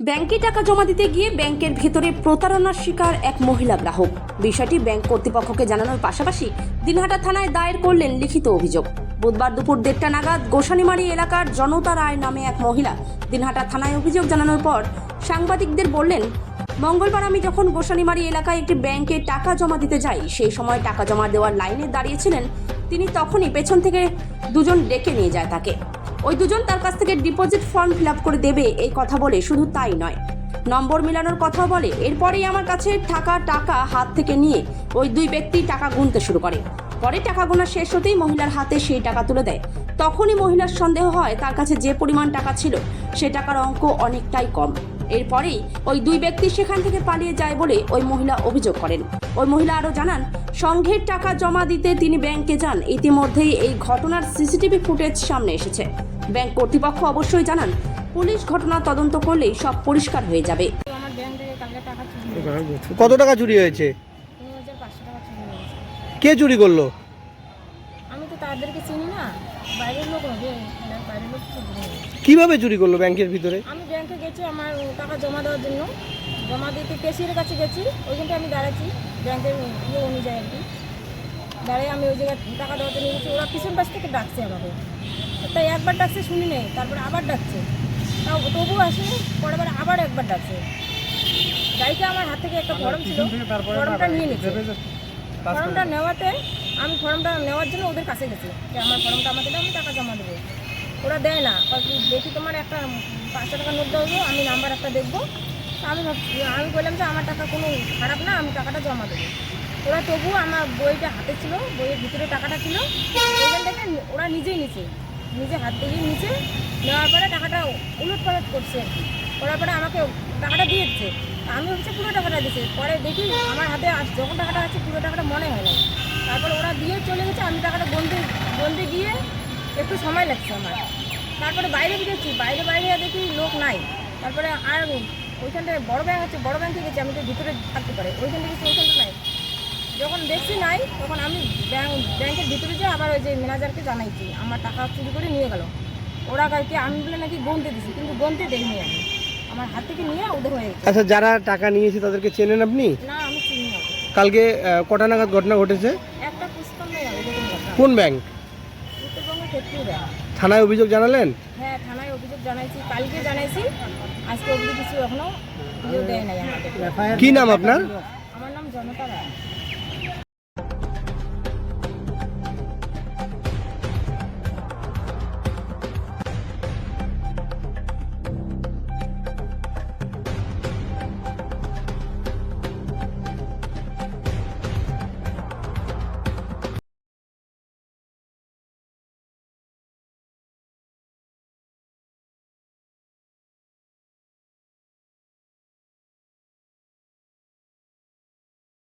ব্যাংকে টাকা জমা দিতে গিয়ে ব্যাংকের ভেতরে প্রতারণার শিকার এক মহিলা গ্রাহক। বিষয়টি ব্যাংক কর্তৃপক্ষকে জানানোর পাশাপাশি দিনহাটা থানায় দায়ের করলেন লিখিত অভিযোগ। বুধবার দুপুর 1:30 নাগাদ গোসানিমারি এলাকার জনতা রায় নামে এক মহিলা দিনহাটা থানায় অভিযোগ জানানোর পর সাংবাদিকদের বললেন, মঙ্গলবার আমি যখন গোসানিমারি এলাকায় একটি ব্যাংকে টাকা জমা দিতে যাই, সেই সময় টাকা জমা দেওয়ার লাইনে দাঁড়িয়েছিলেন তিনি। তখনই পেছন থেকে দুজন ডেকে নিয়ে যায় তাকে। ওই দুজন তার কাছ থেকে ডিপোজিট ফর্ম ফিল আপ করে দেবে এই কথা বলে, শুধু তাই নয়, নম্বর মিলানোর কথাও বলে। এরপরেই আমার কাছে টাকা হাত থেকে নিয়ে ওই দুই ব্যক্তি টাকা গুনতে শুরু করে। পরে টাকা গোনা শেষ হতেই মহিলার হাতে সেই টাকা তুলে দেয়। তখনই মহিলার সন্দেহ হয় তার কাছে যে পরিমাণ টাকা ছিল সে টাকার অঙ্ক অনেকটাই কম। এরপরেই ওই দুই ব্যক্তি সেখান থেকে পালিয়ে যায় বলে ওই মহিলা অভিযোগ করেন। ওই মহিলা আরও জানান, সংঘের টাকা জমা দিতে তিনি ব্যাংকে যান। ইতিমধ্যেই এই ঘটনার সিসিটিভি ফুটেজ সামনে এসেছে। ব্যাংক কর্তৃপক্ষ অবশ্যই জানান, পুলিশ ঘটনা তদন্ত করলেই সব পরিষ্কার হয়ে যাবে। আমার ব্যাংক থেকে কালকে টাকা চুরি হয়েছে। কত টাকা চুরি হয়েছে? 2500 টাকা চুরি হয়েছে। কে চুরি করলো? আমি তো তাদেরকে চিনি না, বাইরের লোক হবে, বাইরের লোক চুরি হয়েছে। কিভাবে চুরি করলো ব্যাংকের ভিতরে? আমি ব্যাংকে গেছি আমার টাকা জমা দেওয়ার জন্য, জমা দিতে ক্যাশিয়ারের কাছে গেছি। ওইখানটা আমি দাঁড়াচ্ছি ব্যাংকের অনুযায়ী আর কি, দাঁড়িয়ে আমি ওই জায়গায় টাকা দেওয়াতে নিয়ে গেছি। ওরা পিছন পাশ থেকে ডাকছে আমাকে, তাই একবার ডাকছে শুনি নেই, তারপরে আবার ডাকছে, তাও তবুও আসেনি। পরে আবার একবার ডাকছে, গাড়িতে আমার হাত থেকে একটা ফর্ম ছিল, ফর্মটা নিয়ে নিচ্ছে। ফর্মটা নেওয়াতে আমি ফর্মটা নেওয়ার জন্য ওদের কাছে গেছি যে আমার ফর্মটা আমাকে দাও, আমি টাকা জমা দেবো। ওরা দেয় না, দেখি তোমার একটা 500 টাকা নোট দেবো, আমি নাম্বার একটা দেখবো। আমি বললাম যে আমার টাকা কোনো খারাপ না, আমি টাকাটা জমা দেবো। ওরা তবুও আমার বইটা হাতে ছিল, বইয়ের ভিতরে টাকাটা ছিল, ওইখান থেকে ওরা নিজেই নিজে হাত থেকে নিচে নেওয়ার পরে টাকাটা উলটপালট করছে আর কি। করার পরে আমাকে টাকাটা দিয়ে দিচ্ছে, আমি হচ্ছে পুরো টাকাটা দিচ্ছে। পরে দেখি আমার হাতে যখন টাকাটা আছে পুরো টাকাটা মনে হয় না। তারপর ওরা দিয়ে চলে গেছে, আমি টাকাটা গনতে গিয়ে একটু সময় লাগছে আমার। তারপরে বাইরে গেছি, বাইরে দেখি লোক নাই। তারপরে আর ওইখানটায় বড় ব্যাংক আছে, বড় ব্যাংকে গেছি, আমি তো ভিতরে থাকতে পারে, ওইখানে গেছি, ওইখানটা নাই। যখন দেখছি নাই, তখন আমি ব্যাংকের ভিতরে যেয়ে আবার ওই যে ম্যানেজারকে জানাইছি আমার টাকা চুরি করে নিয়ে গেল। ওরা কালকে আমি বলে নাকি গনতে দিছি, কিন্তু গনতে দেয়নি, আমি আমার হাত থেকে নিয়ে ওদের হয়ে গেছে। আচ্ছা, যারা টাকা নিয়েছে তাদেরকে চেনেন আপনি? না, আমি চিনি না। কালকে কটা নাগাদ ঘটনা ঘটেছে? একটা পুস্তক নেই এরকম কথা। কোন ব্যাংক? উত্তরবঙ্গ ক্ষেত্রে ব্যাংক। থানায় অভিযোগ জানালেন? হ্যাঁ, থানায় অভিযোগ জানাইছি, কালকে জানাইছি, আজকে অবধি কিছু এখনো দেয় নাই আমাদের। কি নাম আপনার? আমার নাম জনতা রায়।